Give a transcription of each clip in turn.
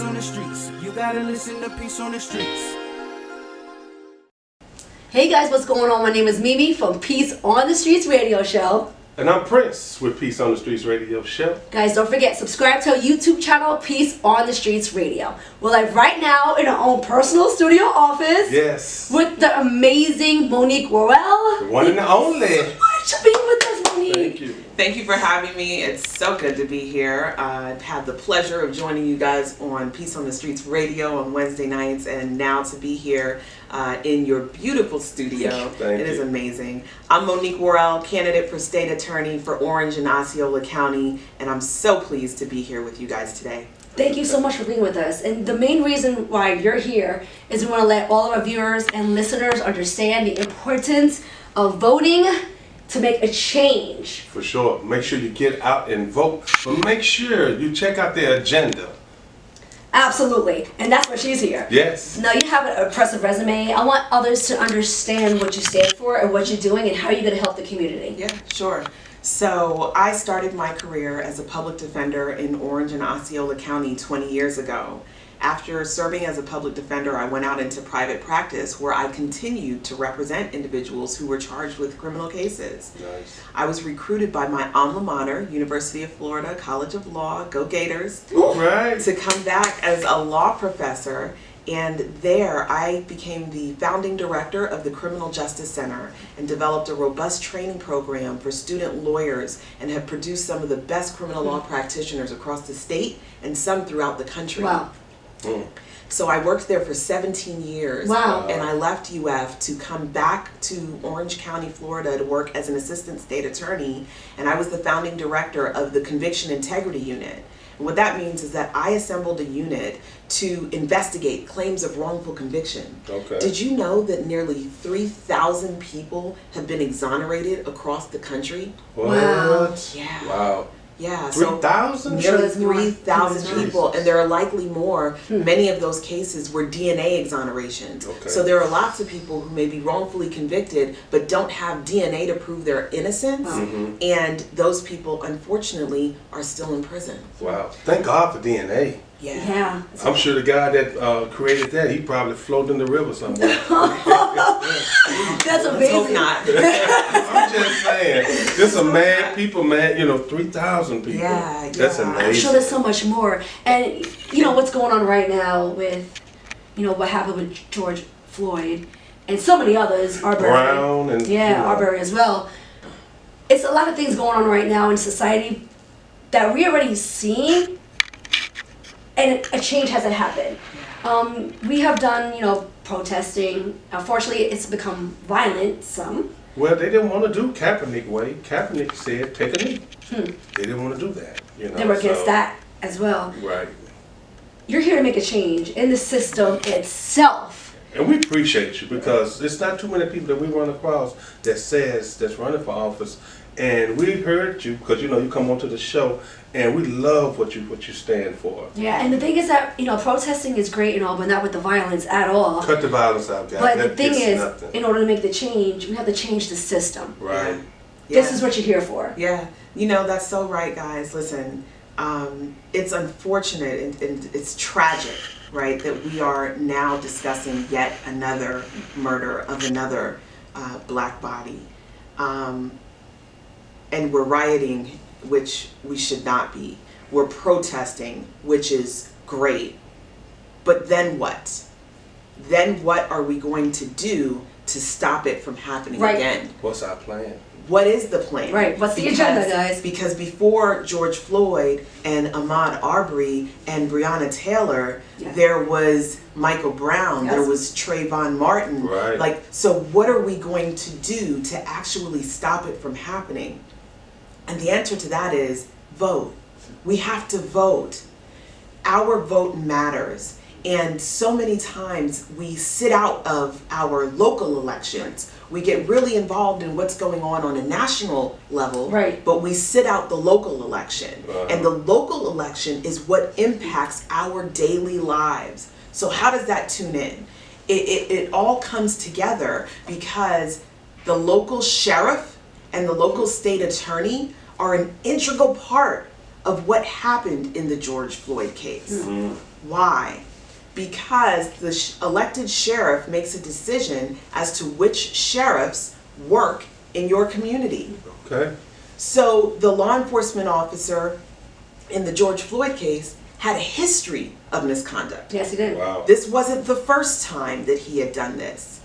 Peace on the streets. You gotta listen to Peace on the streets. Hey guys, what's going on? My name is Mimi from Peace on the Streets radio show. And I'm Prince with Peace on the Streets radio show. Guys, don't forget, subscribe to our YouTube channel, Peace on the Streets radio. We're like right now in our own personal studio office. Yes. With the amazing Monique Worrell. The one and the only. Thank you so much for being with us, Monique. Thank you. Thank you for having me. It's so good to be here. I've had the pleasure of joining you guys on Peace on the Streets radio on Wednesday nights, and now to be here in your beautiful studio. Thank you. It is amazing. I'm Monique Worrell, candidate for state attorney for Orange and Osceola County, and I'm so pleased to be here with you guys today. Thank you so much for being with us. And the main reason why you're here is we want to let all of our viewers and listeners understand the importance of voting to make a change. For sure. Make sure you get out and vote, but make sure you check out their agenda. Absolutely. And that's why she's here. Yes. Now you have an impressive resume. I want others to understand what you stand for and what you're doing and how you're going to help the community. Yeah, sure. So I started my career as a public defender in Orange and Osceola County 20 years ago. After serving as a public defender, I went out into private practice where I continued to represent individuals who were charged with criminal cases. Nice. I was recruited by my alma mater, University of Florida College of Law, go Gators, All right. to come back as a law professor. And there I became the founding director of the Criminal Justice Center and developed a robust training program for student lawyers and have produced some of the best criminal law practitioners across the state and some throughout the country. Wow. So I worked there for 17 years. Wow. And I left UF to come back to Orange County, Florida to work as an assistant state attorney, and I was the founding director of the Conviction Integrity Unit. And what that means is that I assembled a unit to investigate claims of wrongful conviction. Okay. Did you know that nearly 3,000 people have been exonerated across the country? What? Wow. Yeah. Wow. Yeah. 3,000? Nearly there's more. 3,000 people, Jesus. and there are likely more. Many of those cases were DNA exonerations. Okay. So there are lots of people who may be wrongfully convicted but don't have DNA to prove their innocence, and those people, unfortunately, are still in prison. Wow. Thank God for DNA. Yeah. I'm sure the guy that created that, he probably floated in the river somewhere. That's Let's hope amazing. not. I'm just saying. Just a mad people, man. 3,000 people. Yeah, That's yeah. I'm amazing. sure there's so much more. And you know what's going on right now with, what happened with George Floyd and so many others, Arbery. Brown and Arbery as well. It's a lot of things going on right now in society that we already seen, and a change hasn't happened. We have done, protesting. Unfortunately, it's become violent, some. Well, they didn't want to do Kaepernick way. Kaepernick said, take a knee. They didn't want to do that. They were against that as well. Right. You're here to make a change in the system itself. And we appreciate you because there's not too many people that we run across that's running for office. And we heard you because, you come onto the show and we love what you stand for. Yeah, and the thing is that, protesting is great and all, but not with the violence at all. Cut the violence out, guys. But the That thing gets is, nothing. in order to make the change, we have to change the system. Right. Yeah. This is what you're here for. Yeah, that's so right, guys. Listen, it's unfortunate and it's tragic, right, that we are now discussing yet another murder of another black body. And we're rioting, which we should not be. We're protesting, which is great. But then what? Then what are we going to do to stop it from happening again? What's our plan? What is the plan? Right, what's the agenda, guys? Because before George Floyd and Ahmaud Arbery and Breonna Taylor, there was Michael Brown, there was Trayvon Martin. Right. So what are we going to do to actually stop it from happening? And the answer to that is vote. We have to vote. Our vote matters. And so many times we sit out of our local elections. We get really involved in what's going on a national level, but we sit out the local election. And the local election is what impacts our daily lives. So how does that tune in? It all comes together because the local sheriff and the local state attorney are an integral part of what happened in the George Floyd case. Why? Because the elected sheriff makes a decision as to which sheriffs work in your community. Okay. So the law enforcement officer in the George Floyd case had a history of misconduct. Yes, he did. Wow. This wasn't the first time that he had done this.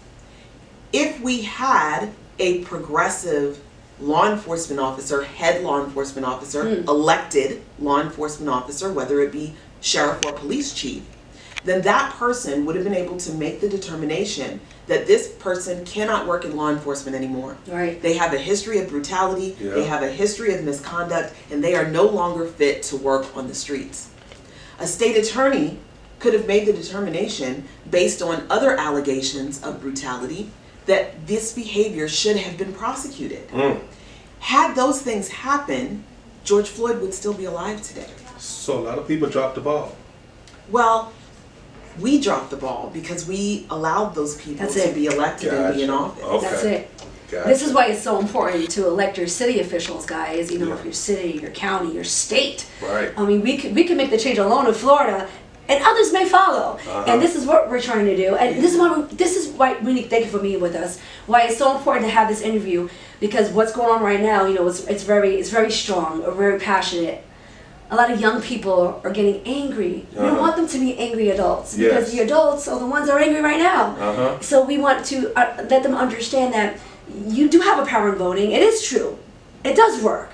If we had a progressive law enforcement officer, head law enforcement officer, elected law enforcement officer, whether it be sheriff or police chief, then that person would have been able to make the determination that this person cannot work in law enforcement anymore. Right. They have a history of brutality, Yeah. they have a history of misconduct, and they are no longer fit to work on the streets. A state attorney could have made the determination, based on other allegations of brutality, that this behavior should have been prosecuted. Had those things happen, George Floyd would still be alive today. So a lot of people dropped the ball. Well, we dropped the ball because we allowed those people That's to it. be elected and be in Gotcha. office. Okay. That's it. Gotcha. This is why it's so important to elect your city officials, guys. You know, Yeah. if your city, your county, your state. Right. I mean, we can make the change alone in Florida, and others may follow. And this is what we're trying to do. And this is why Monique, thank you for being with us. Why it's so important to have this interview, because what's going on right now, you know, it's very strong, or very passionate. A lot of young people are getting angry. We don't want them to be angry adults, Yes. because the adults are the ones that are angry right now. So we want to let them understand that you do have a power in voting. It is true. It does work.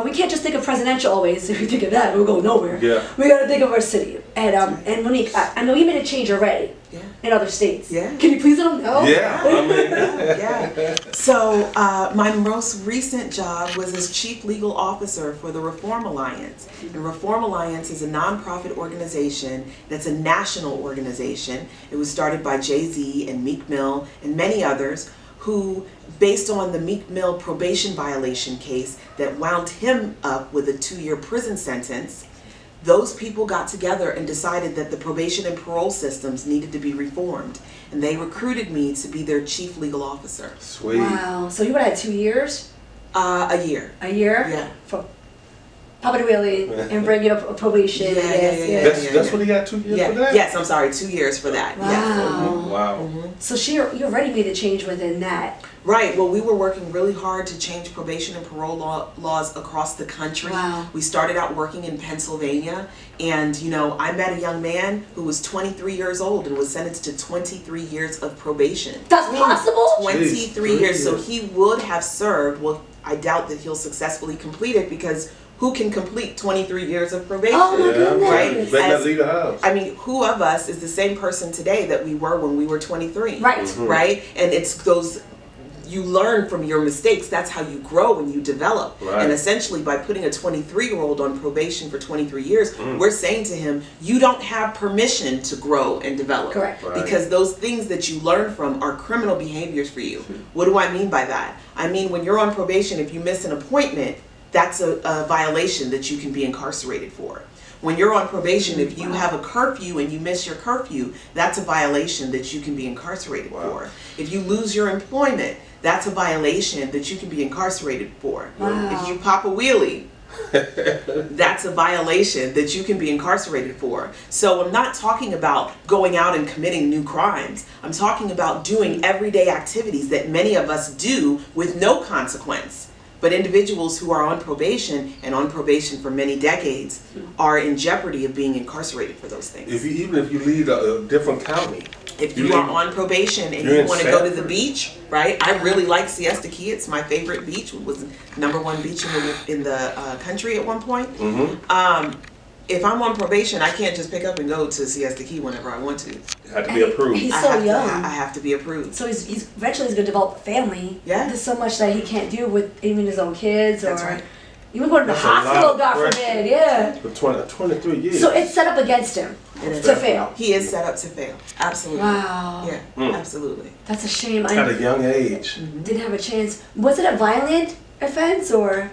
We can't just think of presidential always. If we think of that, we'll go nowhere. Yeah. We got to think of our city. And Monique, I know you made a change already in other states. Yeah. Can you please let them know? Yeah. I mean, Yeah. So my most recent job was as Chief Legal Officer for the Reform Alliance. And Reform Alliance is a nonprofit organization that's a national organization. It was started by Jay-Z and Meek Mill and many others who, based on the Meek Mill probation violation case that wound him up with a 2-year prison sentence, those people got together and decided that the probation and parole systems needed to be reformed. And they recruited me to be their chief legal officer. sweet. Wow. So you would have had 2 years? A year. A year? Yeah. For Papa Willie and bring you up probation. Yeah. That's what he got 2 years for that? Yes, I'm sorry, 2 years for that. Wow. Yes. Wow. So you already made a change within that. Right. Well, we were working really hard to change probation and parole laws across the country. Wow. We started out working in Pennsylvania, and I met a young man who was 23 years old and was sentenced to 23 years of probation. That's possible? 23 Jeez, years. So 3 years. he would have served. Well, I doubt that he'll successfully complete it, because who can complete 23 years of probation? Oh my Yeah, goodness. Right. Better As- not leave the house. I mean, who of us is the same person today that we were when we were 23? Right. Right? And it's those, you learn from your mistakes. That's how you grow and you develop. Right. And essentially, by putting a 23-year-old on probation for 23 years, we're saying to him, you don't have permission to grow and develop. Correct. Right. Because those things that you learn from are criminal behaviors for you. What do I mean by that? I mean, when you're on probation, if you miss an appointment, that's a violation that you can be incarcerated for. When you're on probation, if you have a curfew and you miss your curfew, that's a violation that you can be incarcerated for. If you lose your employment, that's a violation that you can be incarcerated for. Wow. If you pop a wheelie, that's a violation that you can be incarcerated for. So I'm not talking about going out and committing new crimes. I'm talking about doing everyday activities that many of us do with no consequence. But individuals who are on probation, and on probation for many decades, are in jeopardy of being incarcerated for those things. Even if you leave a different county. If You you are leave- on probation and you're you in want to go to the Sanford. beach, right? I really like Siesta Key. It's my favorite beach. It was #1 beach in the country at one point. If I'm on probation, I can't just pick up and go to Siesta Key whenever I want to. It had to be approved. He's so young. I have to be approved. So he's eventually going to develop a family. Yeah. There's so much that he can't do with even his own kids, That's or right. even going to the That's a lot hospital, of God pressure. forbid. Yeah. For 23 years. So it's set up against him It is. to fail. He is set up to fail. Absolutely. Wow. Yeah, absolutely. That's a shame. At a young age. Didn't have a chance. Was it a violent offense, or?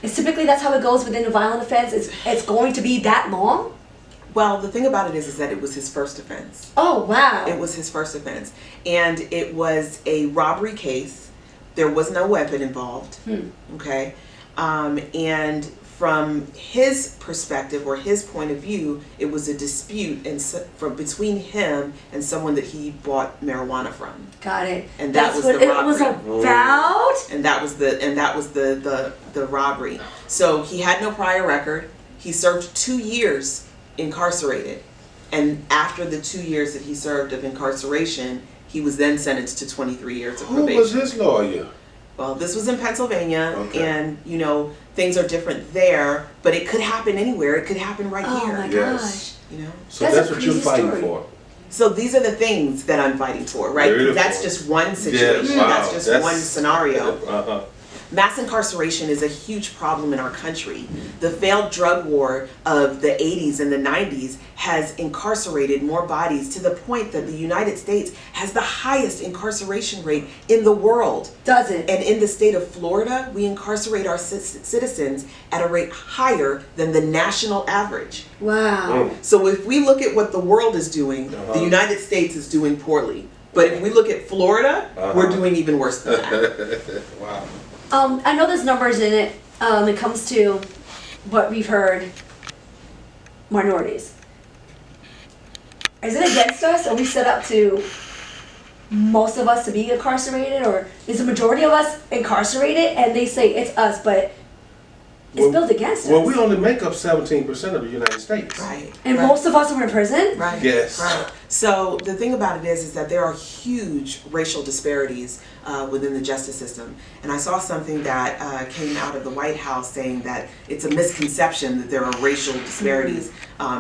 It's typically that's how it goes within a violent offense. It's going to be that long. Well, the thing about it is that it was his first offense. Oh wow. It was his first offense. And it was a robbery case. There was no weapon involved. Okay. And from his perspective or his point of view, it was a dispute from between him and someone that he bought marijuana from. Got it. And that was what the it was robbery. about. And that was the robbery. So he had no prior record. He served 2 years incarcerated. And after the 2 years that he served of incarceration, he was then sentenced to 23 years of probation. Who was his lawyer? Well, this was in Pennsylvania, Okay. and you know, things are different there, but it could happen anywhere. It could happen right Oh here. my Yes. gosh. You know? So That's that's a what you're crazy fighting story. for. So these are the things that I'm fighting for, right? Beautiful. That's just one situation. wow. That's just one scenario. Uh-huh. Mass incarceration is a huge problem in our country. The failed drug war of the 80s and the 90s has incarcerated more bodies to the point that the United States has the highest incarceration rate in the world. Does it? And in the state of Florida, we incarcerate our citizens at a rate higher than the national average. Wow. So if we look at what the world is doing, the United States is doing poorly. But if we look at Florida, we're doing even worse than that. Wow. I know there's numbers in it. It comes to what we've heard. Minorities. Is it against us? Are we set up to most of us to be incarcerated, or is the majority of us incarcerated? And they say it's us, but it's built against us. Well, we only make up 17% of the United States. Right. And right. most of us are in prison. Right. Yes. Right. So the thing about it is that there are huge racial disparities within the justice system. And I saw something that came out of the White House saying that it's a misconception that there are racial disparities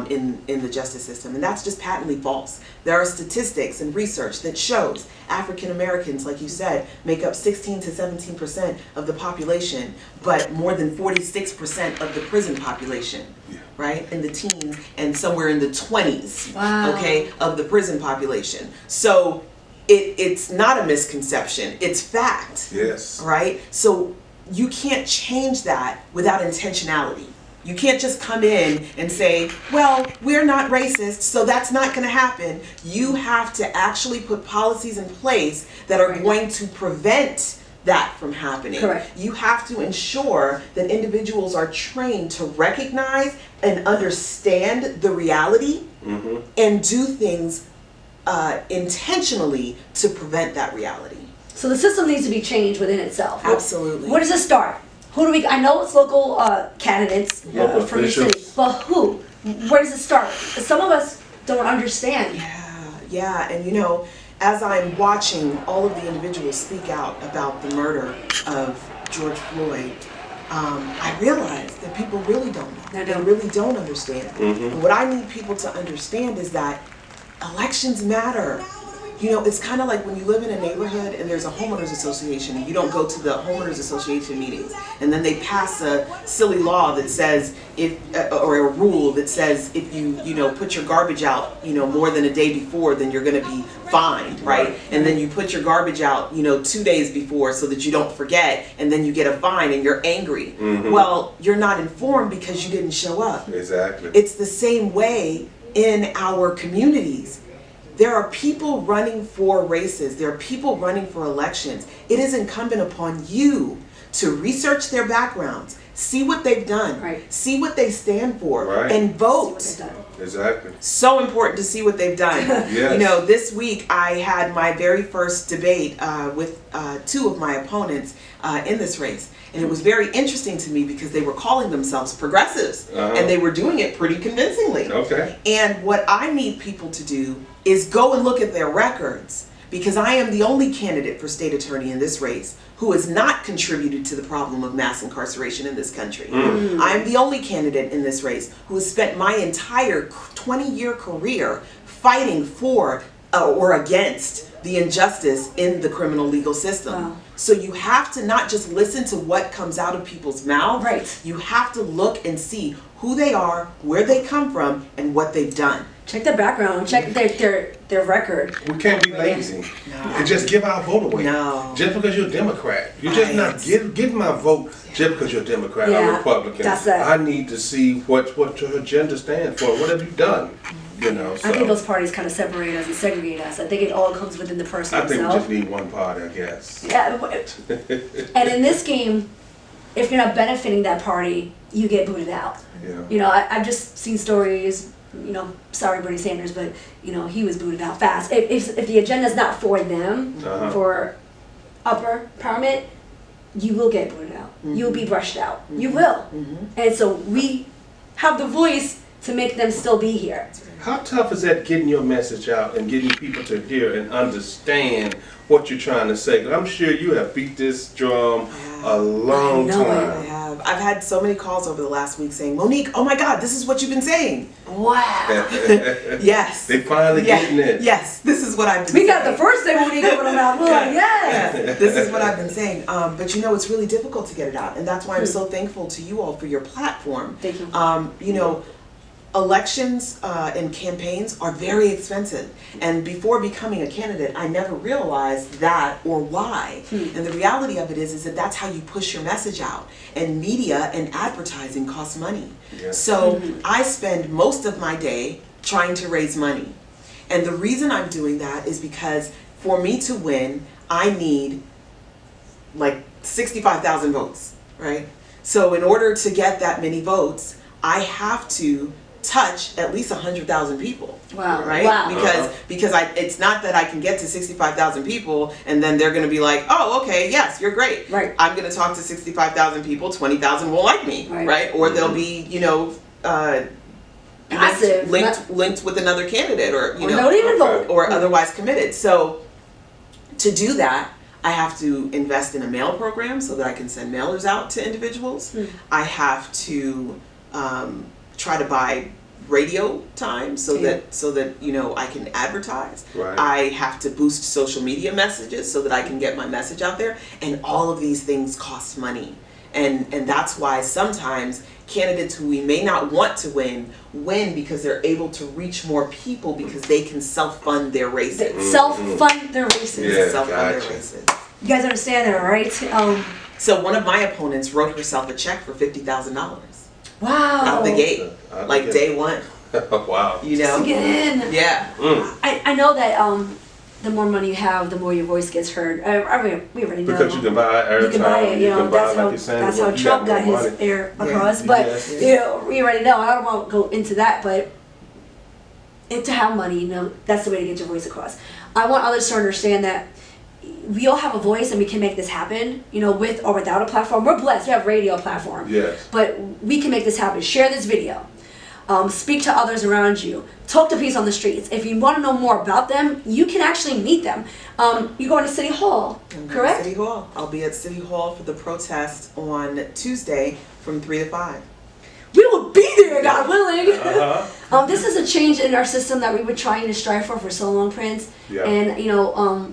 in the justice system. And that's just patently false. There are statistics and research that shows African Americans, like you said, make up 16 to 17% of the population, but more than 46% of the prison population. Yeah. Right, in the teens and somewhere in the 20s, Wow. okay, of the prison population. So it's not a misconception, it's fact. Yes. Right? So you can't change that without intentionality. You can't just come in and say, well, we're not racist, so that's not going to happen. You have to actually put policies in place that are going to prevent that from happening. Correct. You have to ensure that individuals are trained to recognize and understand the reality and do things intentionally to prevent that reality. So the system needs to be changed within itself. Absolutely. Where does it start? Who do we? I know it's local candidates Local from the city, officials. but who? Where does it start? Some of us don't understand. Yeah, and you know, as I'm watching all of the individuals speak out about the murder of George Floyd, I realize that people really don't know. They really don't understand. And what I need people to understand is that elections matter. You know, it's kind of like when you live in a neighborhood and there's a homeowners association and you don't go to the homeowners association meetings, and then they pass a silly law that says or a rule that says if you know, put your garbage out, you know, more than a day before, then you're going to be fined, right? And then you put your garbage out, you know, 2 days before so that you don't forget, and then you get a fine and you're angry. Well, you're not informed because you didn't show up. Exactly. It's the same way in our communities. There are people running for races. There are people running for elections. It is incumbent upon you to research their backgrounds, see what they've done, see what they stand for, and vote. Exactly. So important to see what they've done. Yes. You know, this week I had my very first debate with two of my opponents in this race. And it was very interesting to me because they were calling themselves progressives, and they were doing it pretty convincingly. Okay. And what I need people to do is go and look at their records, because I am the only candidate for state attorney in this race who has not contributed to the problem of mass incarceration in this country. I am the only candidate in this race who has spent my entire 20-year career fighting for or against the injustice in the criminal legal system. Wow. So you have to not just listen to what comes out of people's mouths. Right. You have to look and see who they are, where they come from, and what they've done. Check their background. Check their record. We can't be lazy and just give our vote away. No. Just because you're a Democrat. You're just not getting my vote just because you're a Democrat or Republican. That's it. I need to see what your agenda stands for. What have you done? You know, so I think those parties kind of separate us and segregate us. I think it all comes within the person I think we himself. just need one party, I guess. Yeah, and in this game, if you're not benefiting that party, you get booted out. Yeah. You know, I've just seen stories, you know, sorry Bernie Sanders, but, you know, he was booted out fast. If the agenda's not for them, for upper empowerment, you will get booted out. You'll be brushed out. You will. And so we have the voice to make them still be here. How tough is that getting your message out and getting people to hear and understand what you're trying to say? 'Cause I'm sure you have beat this drum a long I know time. I have. I've had so many calls over the last week saying, Monique, oh my God, this is what you've been saying. Wow. Yes. They finally getting it. Yes, this is what I've been We saying. got the first thing when we open our mouth. We're like, yes. Yeah, this is what I've been saying. But you know, it's really difficult to get it out. And that's why I'm so thankful to you all for your platform. Thank you. You know, elections and campaigns are very expensive. And before becoming a candidate, I never realized that or why. And the reality of it is that that's how you push your message out. And media and advertising costs money. Yeah. So I spend most of my day trying to raise money. And the reason I'm doing that is because for me to win, I need like 65,000 votes, right? So in order to get that many votes, I have to touch at least 100,000 people. Wow. Right? Wow. Because it's not that I can get to 65,000 people and then they're going to be like, oh, okay, yes, you're great. Right. I'm going to talk to 65,000 people, 20,000 won't like me, right? Or they'll be, you know, Passive. linked with another candidate, or you Or know, don't even vote. or otherwise committed. So to do that, I have to invest in a mail program so that I can send mailers out to individuals. I have to try to buy radio time so that you know I can advertise. Right. I have to boost social media messages so that I can get my message out there, and all of these things cost money. And that's why sometimes candidates who we may not want to win because they're able to reach more people because they can self-fund their races. Self-fund their races. Yeah, Self-fund gotcha. their races. You guys understand that, right? So one of my opponents wrote herself a check for $50,000 wow. out the gate, Out the like gate. day one. Wow. You know? To get in. Yeah. I know that the more money you have, the more your voice gets heard. We already know. Because you can buy airtime. You can buy it, you know, can buy, that's like how, you're saying, that's how you Trump got more his money. air across. But, Yes. you know, we already know. I don't want to go into that, but to have money, you know, that's the way to get your voice across. I want others to understand that we all have a voice and we can make this happen, you know, with or without a platform. We're blessed. We have a radio platform. Yes. But we can make this happen. Share this video. Speak to others around you. Talk to people on the streets. If you want to know more about them, you can actually meet them. You're going to City Hall, correct? City Hall. I'll be at City Hall for the protest on Tuesday from 3 to 5. We will be there, God willing. Uh-huh. This is a change in our system that we were trying to strive for so long, Prince. Yeah. And, you know,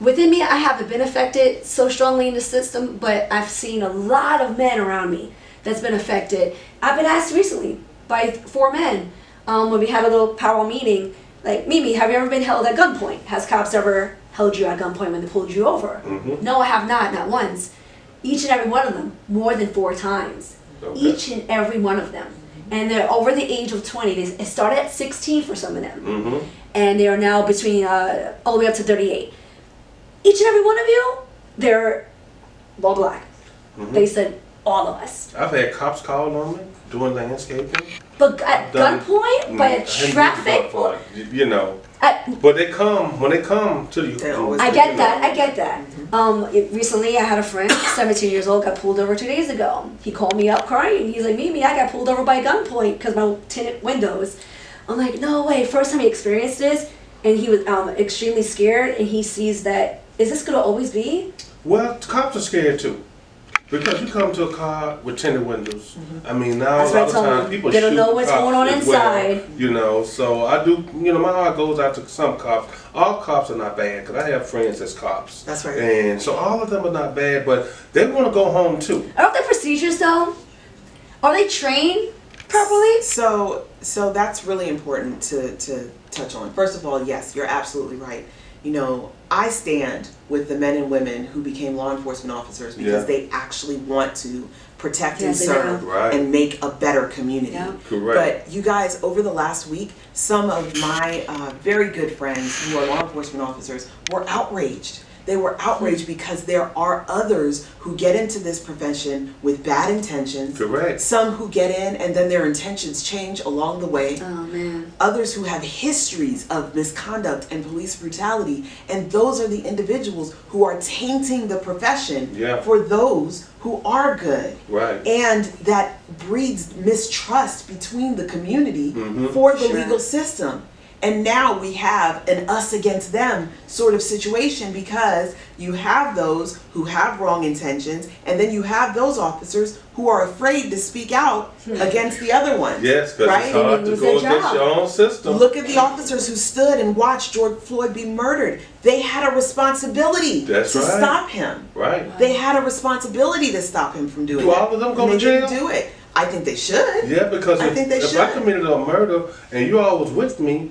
within me, I haven't been affected so strongly in the system, but I've seen a lot of men around me that's been affected. I've been asked recently by 4 men when we had a little powwow meeting, like, Mimi, have you ever been held at gunpoint? Has cops ever held you at gunpoint when they pulled you over? No, I have not once. Each and every one of them, more than 4 times. Okay. Each and every one of them. And they're over the age of 20. It started at 16 for some of them. And they are now between all the way up to 38. Each and every one of you, they're all black. They said, all of us. I've had cops call on me doing landscaping. But at gunpoint, by a traffic, you know. But they come when they come to you. I get that. Recently, I had a friend, 17 years old, got pulled over 2 days ago. He called me up crying. He's like, Mimi, I got pulled over by gunpoint because my tinted windows. I'm like, no way. First time he experienced this, and he was extremely scared, and he sees that, is this going to always be? Well, cops are scared too. Because you come to a car with tinted windows. I mean, now That's a lot what of I told times him. people They don't shoot know what's cops going on as well, inside. you know, so I do, you know, my heart goes out to some cops. All cops are not bad, because I have friends that's cops. That's right. And so all of them are not bad, but they want to go home too. Aren't there procedures though? Are they trained properly? So that's really important to touch on. First of all, yes, you're absolutely right. You know, I stand with the men and women who became law enforcement officers because they actually want to protect and serve and make a better community. Yeah. Correct. But you guys, over the last week, some of my very good friends who are law enforcement officers were outraged They were outraged because there are others who get into this profession with bad intentions. Correct. Some who get in and then their intentions change along the way. Oh man. Others who have histories of misconduct and police brutality, and those are the individuals who are tainting the profession for those who are good. Right. And that breeds mistrust between the community for the legal system. And now we have an us against them sort of situation, because you have those who have wrong intentions, and then you have those officers who are afraid to speak out against the other ones. Yes, because right? it's hard to go against your own system. Look at the officers who stood and watched George Floyd be murdered. They had a responsibility to stop him. Right. They had a responsibility to stop him from doing it. Do all of them go to jail? They didn't do it. I think they should. Yeah, because I think they if should. I committed a murder and you all was with me,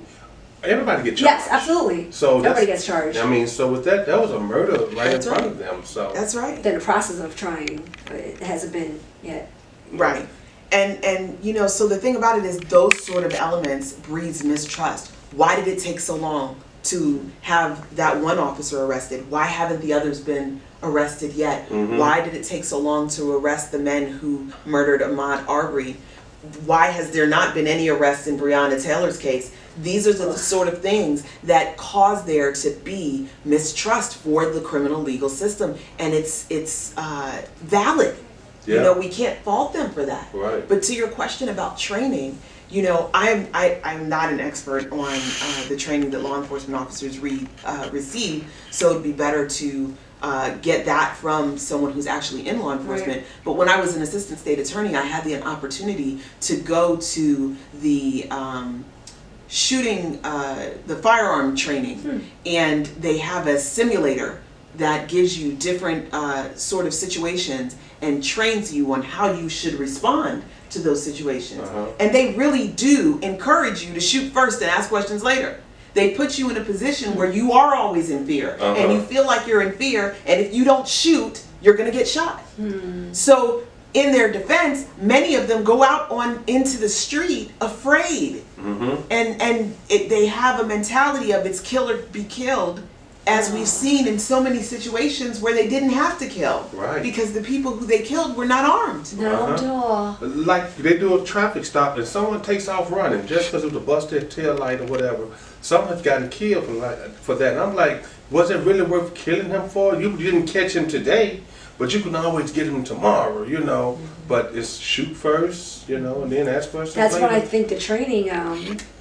everybody gets charged. Yes, absolutely. So everybody gets charged. I mean, so with that was a murder right in front of them. So that's right. They're in the process of trying, but it hasn't been yet. Right. And you know, so the thing about it is those sort of elements breeds mistrust. Why did it take so long to have that one officer arrested? Why haven't the others been arrested yet? Why did it take so long to arrest the men who murdered Ahmaud Arbery? Why has there not been any arrests in Breonna Taylor's case? These are the sort of things that cause there to be mistrust for the criminal legal system, and it's valid. You know, we can't fault them for that. Right. But to your question about training, you know, I'm not an expert on the training that law enforcement officers receive, so it'd be better to get that from someone who's actually in law enforcement. Right. But when I was an assistant state attorney, I had the opportunity to go to the the firearm training, and they have a simulator that gives you different sort of situations and trains you on how you should respond to those situations. And they really do encourage you to shoot first and ask questions later. They put you in a position where you are always in fear, and you feel like you're in fear, and if you don't shoot, you're gonna get shot. So in their defense, many of them go out into the street afraid, and they have a mentality of it's kill or be killed, as we've seen in so many situations where they didn't have to kill, because the people who they killed were not armed. No. Like they do a traffic stop and someone takes off running just because it was a busted tail light or whatever. Someone's gotten killed for that. And I'm like, was it really worth killing him for? You didn't catch him today, but you can always get him tomorrow, you know. But it's shoot first, you know, and then ask questions That's later. what I think the training.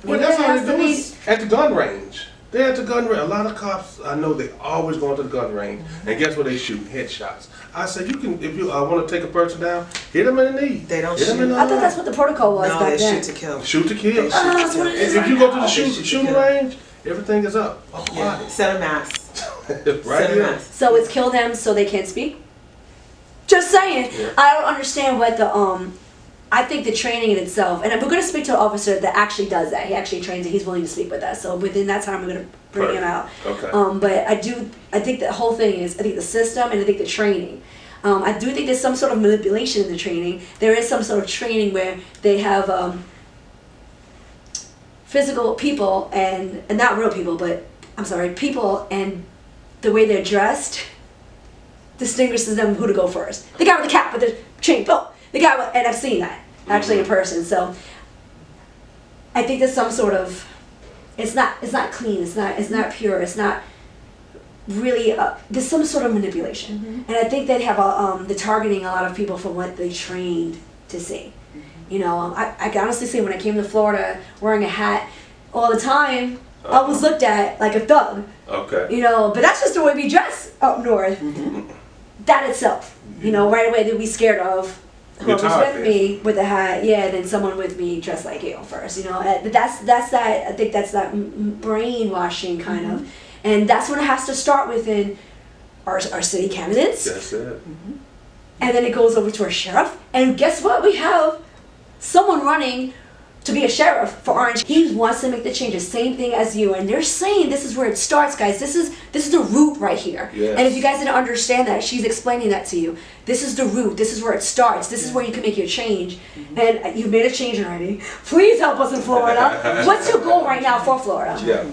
Well, that's how they do it at the gun range. They're at the gun range. A lot of cops, I know, they always going to the gun range, and guess what they shoot? Headshots. I said, you can, if you want to take a person down, hit them in the knee. They don't hit shoot. Them in the I thought that's what the protocol was No, back they then. shoot to kill. Shoot to kill. That's what it is If right you go to now. the shooting range, everything is up. Yeah. Set a mask. Right Set a here. mask. So it's kill them so they can't speak? Just saying. Yeah. I don't understand what the I think the training in itself, and we're going to speak to an officer that actually does that. He actually trains it. He's willing to speak with us. So within that time, we're going to bring him out. Okay. But I think the whole thing is, I think the system and I think the training. I do think there's some sort of manipulation in the training. There is some sort of training where they have physical people and not real people, but I'm sorry, people, and the way they're dressed distinguishes them who to go first. The guy with the cap with the chain, boom. The guy with, and I've seen that actually in person. So I think there's some sort of, it's not clean. It's not pure. It's not really. There's some sort of manipulation, and I think they have the targeting a lot of people for what they trained to see. You know, I can honestly say when I came to Florida wearing a hat all the time, I was looked at like a thug. Okay. You know, but that's just the way we dress up north. That itself, you know, right away they'd be scared of whoever's with me with a hat, then someone with me dressed like you first, you know. But that's that. I think that's that brainwashing kind of, and that's when it has to start within our city candidates. That's it. And then it goes over to our sheriff, and guess what? We have someone running to be a sheriff for Orange. He wants to make the changes, same thing as you, and they're saying this is where it starts, guys. This is the root right here. Yes. And if you guys didn't understand that, she's explaining that to you. This is the root. This is where it starts. This is where you can make your change. And you've made a change already. Please help us in Florida. What's your goal right now for Florida? Yeah.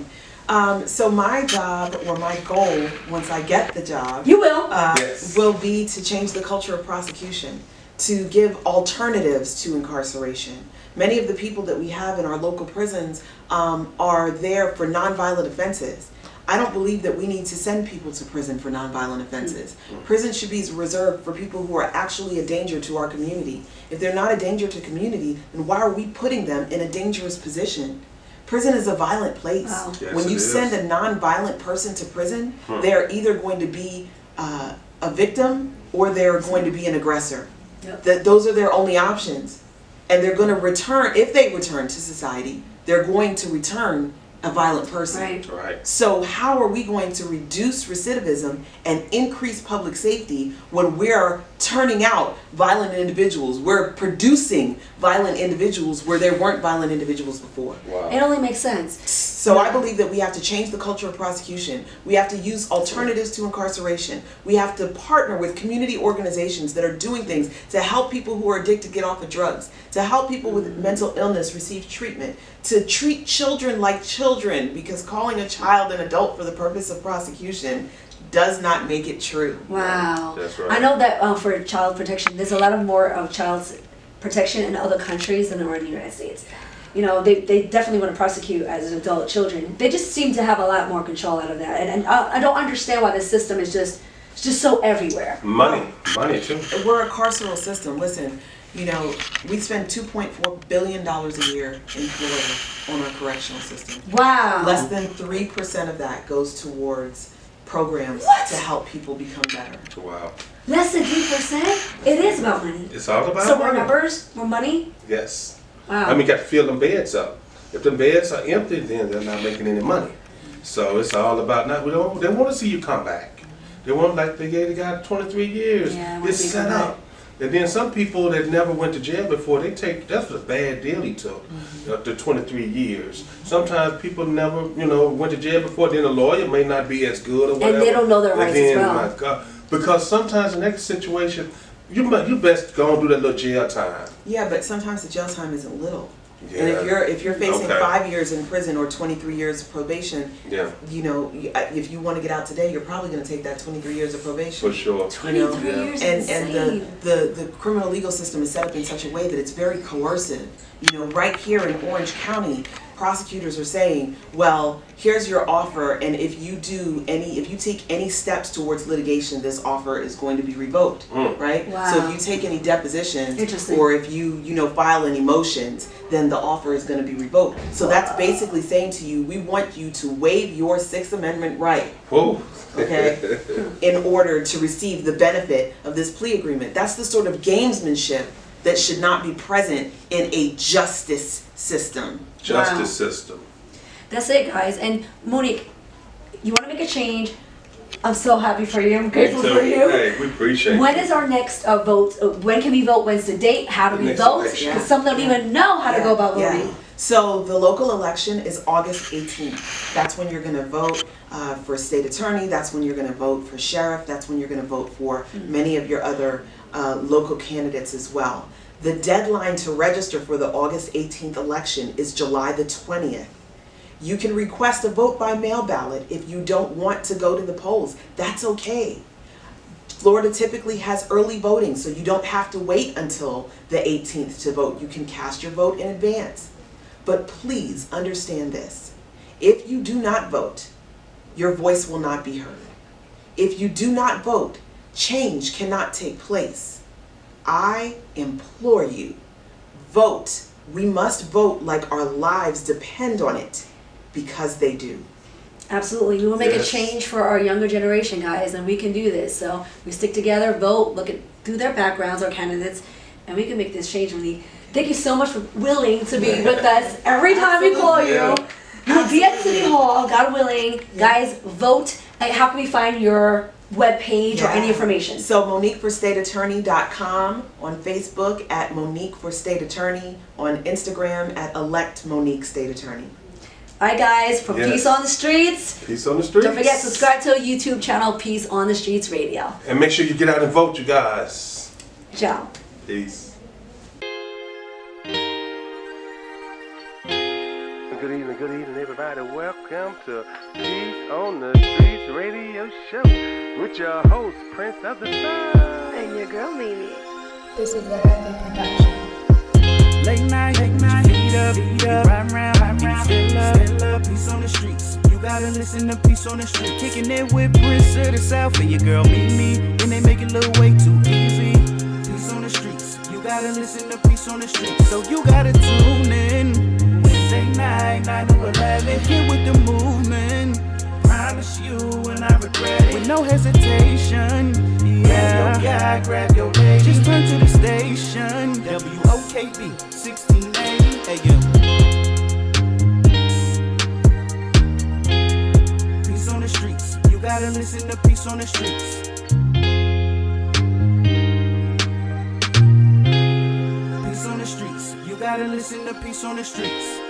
So my job, or my goal, once I get the job, You will. Yes. will be to change the culture of prosecution, to give alternatives to incarceration. Many of the people that we have in our local prisons are there for nonviolent offenses. I don't believe that we need to send people to prison for nonviolent offenses. Prison should be reserved for people who are actually a danger to our community. If they're not a danger to community, then why are we putting them in a dangerous position? Prison is a violent place. Wow. Yes, When it you is. send a non-violent person to prison, they're either going to be a victim or they're going to be an aggressor. Yep. Those are their only options. And they're going to return, if they return to society, they're going to return a violent person. Right. Right. So how are we going to reduce recidivism and increase public safety when we're turning out violent individuals? We're producing violent individuals where there weren't violent individuals before. Wow. It only makes sense. So I believe that we have to change the culture of prosecution. We have to use alternatives to incarceration. We have to partner with community organizations that are doing things to help people who are addicted get off of drugs, to help people with mental illness receive treatment, to treat children like children, because calling a child an adult for the purpose of prosecution does not make it true. Wow. That's right. I know that for child protection, there's a lot of more of child protection in other countries than there are in the United States. You know, they definitely want to prosecute as adult children. They just seem to have a lot more control out of that. And I don't understand why this system is just so everywhere. Money too. We're a carceral system. Listen, you know, we spend $2.4 billion a year in Florida on our correctional system. Wow. Less than 3% of that goes towards programs What? to help people become better. Wow. Less than 3%? It is about money. It's all about So more money. numbers, more money? Yes. Wow. I mean, you got to fill them beds up. If them beds are empty, then they're not making any money. So it's all about not. They want to see you come back. They want, like they gave the guy 23 years. Yeah, I wanna It's see set him come up. And then some people that never went to jail before, that's a bad deal he took, the 23 years. Sometimes people never, went to jail before, then a lawyer may not be as good or whatever. And they don't know their And rights as then, well. my God, because sometimes in that situation, you best go and do that little jail time. Yeah, but sometimes the jail time isn't little. Yeah. And if you're facing Okay. 5 years in prison or 23 years of probation, Yeah, if you want to get out today, you're probably going to take that 23 years of probation. for sure. 23 Yeah. years And is and insane. the criminal legal system is set up in such a way that it's very coercive. Right here in Orange County, prosecutors are saying, well, here's your offer, and if you take any steps towards litigation, this offer is going to be revoked, right? Wow. So if you take any depositions, Interesting. or if you file any motions, then the offer is going to be revoked. So that's basically saying to you, we want you to waive your Sixth Amendment right, Whoa. okay, in order to receive the benefit of this plea agreement. That's the sort of gamesmanship that should not be present in a justice system. Justice Wow. system. That's it, guys. And Monique, you want to make a change. I'm so happy for you. I'm grateful So, for you. Hey, we appreciate When it. is our next vote? When can we vote? When's the date? How do we Next vote? election. Because some don't even know how to go about Yeah. voting. So the local election is August 18th. That's when you're going to vote for state attorney. That's when you're going to vote for sheriff. That's when you're going to vote for many of your other local candidates as well. The deadline to register for the August 18th election is July the 20th. You can request a vote by mail ballot if you don't want to go to the polls. That's okay. Florida typically has early voting, so you don't have to wait until the 18th to vote. You can cast your vote in advance. But please understand this. If you do not vote, your voice will not be heard. If you do not vote, change cannot take place. I implore you, vote. We must vote like our lives depend on it, because they do. Absolutely. We will make a Yes. change for our younger generation, guys, and we can do this. So we stick together, vote, look at through their backgrounds, our candidates, and we can make this change. Really, thank you so much for willing to be with us every time we call you. Yeah. You will be at City Hall, God willing. Guys, vote. How can we find your webpage or any information? So MoniqueForStateAttorney.com, on Facebook at Monique for State Attorney, on Instagram at Elect Monique State Attorney. All right, guys, from Yes. Peace on the Streets. Peace on the streets. Don't forget, subscribe to our YouTube channel, Peace on the Streets Radio. And make sure you get out and vote, you guys. Ciao. Peace. good evening, everybody. Welcome to Peace on the Streets radio show with your host, Prince of the Sun. And your girl, Mimi. This is a heavy production. Late night, feet up, round, still up, peace on the streets. You gotta listen to Peace on the Street. Kicking it with Prince of the South and your girl Mimi. And they make it look way too easy. Peace on the streets. You gotta listen to Peace on the Streets. So you gotta tune in. Wednesday night, 9 to 11. Get with the movement. Promise you and I regret it. With no hesitation. Yeah, grab your guy, grab your lady. Just turn to the station. WOKB 1680 AM. Peace on the streets. You gotta listen to Peace on the Streets. Peace on the streets. You gotta listen to Peace on the Streets.